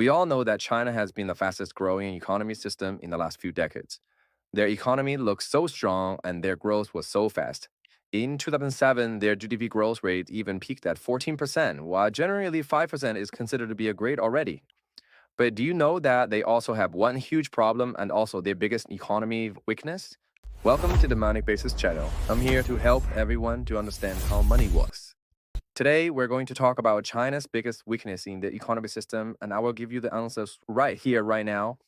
We all know that China has been the fastest growing economy system in the last few decades. Their economy looks so strong and their growth was so fast. In 2007, their GDP growth rate even peaked at 14%, while generally 5% is considered to be a great already. But do you know that they also have one huge problem and also their biggest economy weakness? Welcome to the Money Basis channel. I'm here to help everyone to understand how money works. Today, we're going to talk about China's biggest weakness in the economy system, and I will give you the answers right here, right now.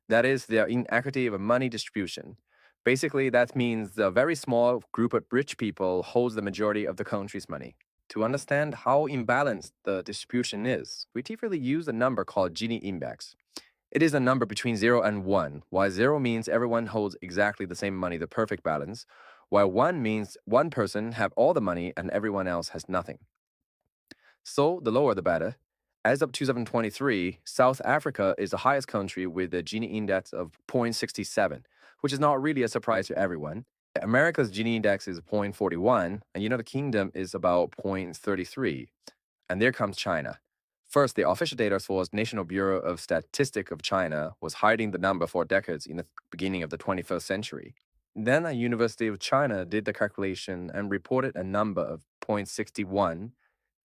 That is their inequity of money distribution. Basically, that means the very small group of rich people holds the majority of the country's money. To understand how imbalanced the distribution is, we typically use a number called Gini index. It is a number between 0 and 1, while 0 means everyone holds exactly the same money, the perfect balance, while 1 means one person have all the money and everyone else has nothing. So the lower the better. As of 2023, South Africa is the highest country with a Gini index of 0.67, which is not really a surprise to everyone. America's Gini index is 0.41, and United Kingdom is about 0.33. And there comes China. First, the official data source National Bureau of Statistics of China was hiding the number for decades in the beginning of the 21st century. Then a University of China did the calculation and reported a number of 0.61.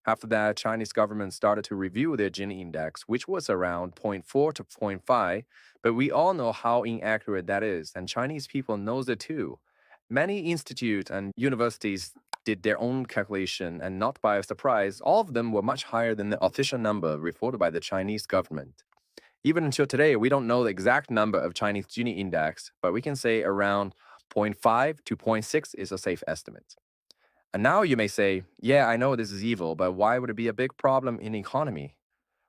After that, Chinese government started to review their Gini index, which was around zero point 0.4 to zero point 0.5, but we all know how inaccurate that is, and Chinese people knows it too. Many institutes and universities did their own calculation, and not by surprise, all of them were much higher than the official number reported by the Chinese government. Even until today, we don't know the exact number of Chinese Gini index, but we can say around zero point 0.5 to zero point 0.6 is a safe estimate. And now you may say, yeah, I know this is evil, but why would it be a big problem in economy?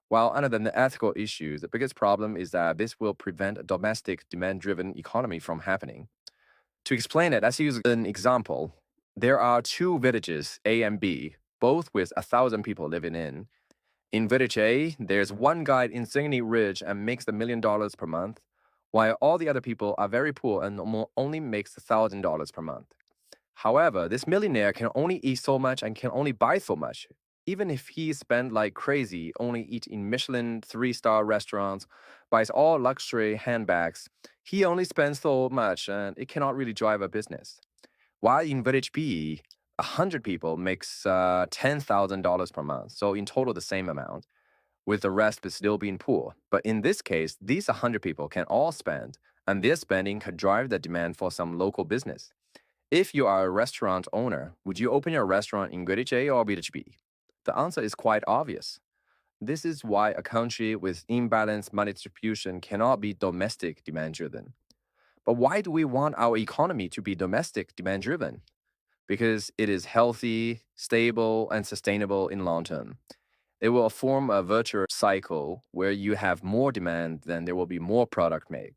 Well, other than the ethical issues, the biggest problem is that this will prevent a domestic demand-driven economy from happening. To explain it, let's use an example. There are two villages, A and B, both with 1,000 people living in. In village A, there's one guy insanely rich and makes $1 million per month, while all the other people are very poor and only makes $1,000 per month. However, this millionaire can only eat so much and can only buy so much. Even if he spends like crazy, only eat in Michelin 3-star restaurants, buys all luxury handbags, he only spends so much and it cannot really drive a business. While in village B, 100 people makes $10,000 per month, so in total the same amount, with the rest still being poor. But in this case, these 100 people can all spend, and their spending could drive the demand for some local business. If you are a restaurant owner, would you open your restaurant in village A or village B? The answer is quite obvious. This is why a country with imbalanced money distribution cannot be domestic demand driven. But why do we want our economy to be domestic demand driven? Because it is healthy, stable, and sustainable in long term. It will form a virtuous cycle where you have more demand, then there will be more product made.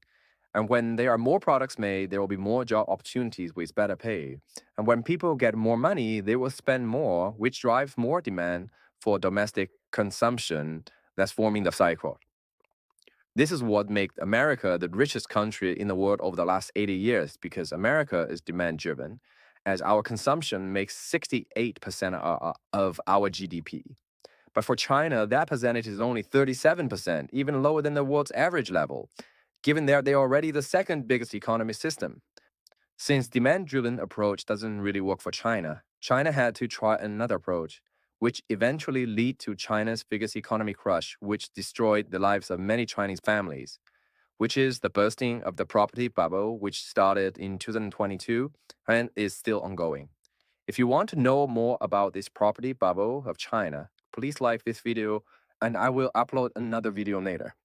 And when there are more products made, there will be more job opportunities with better pay. And when people get more money, they will spend more, which drives more demand for domestic consumption. That's forming the cycle. This is what makes America the richest country in the world over the last 80 years because America is demand driven, as our consumption makes 68% of our GDP. But for China, that percentage is only 37%, even lower than the world's average level, given that they are already the second biggest economy system. Since demand-driven approach doesn't really work for China, China had to try another approach, which eventually led to China's biggest economy crush, which destroyed the lives of many Chinese families, which is the bursting of the property bubble, which started in 2022 and is still ongoing. If you want to know more about this property bubble of China, please like this video and I will upload another video later.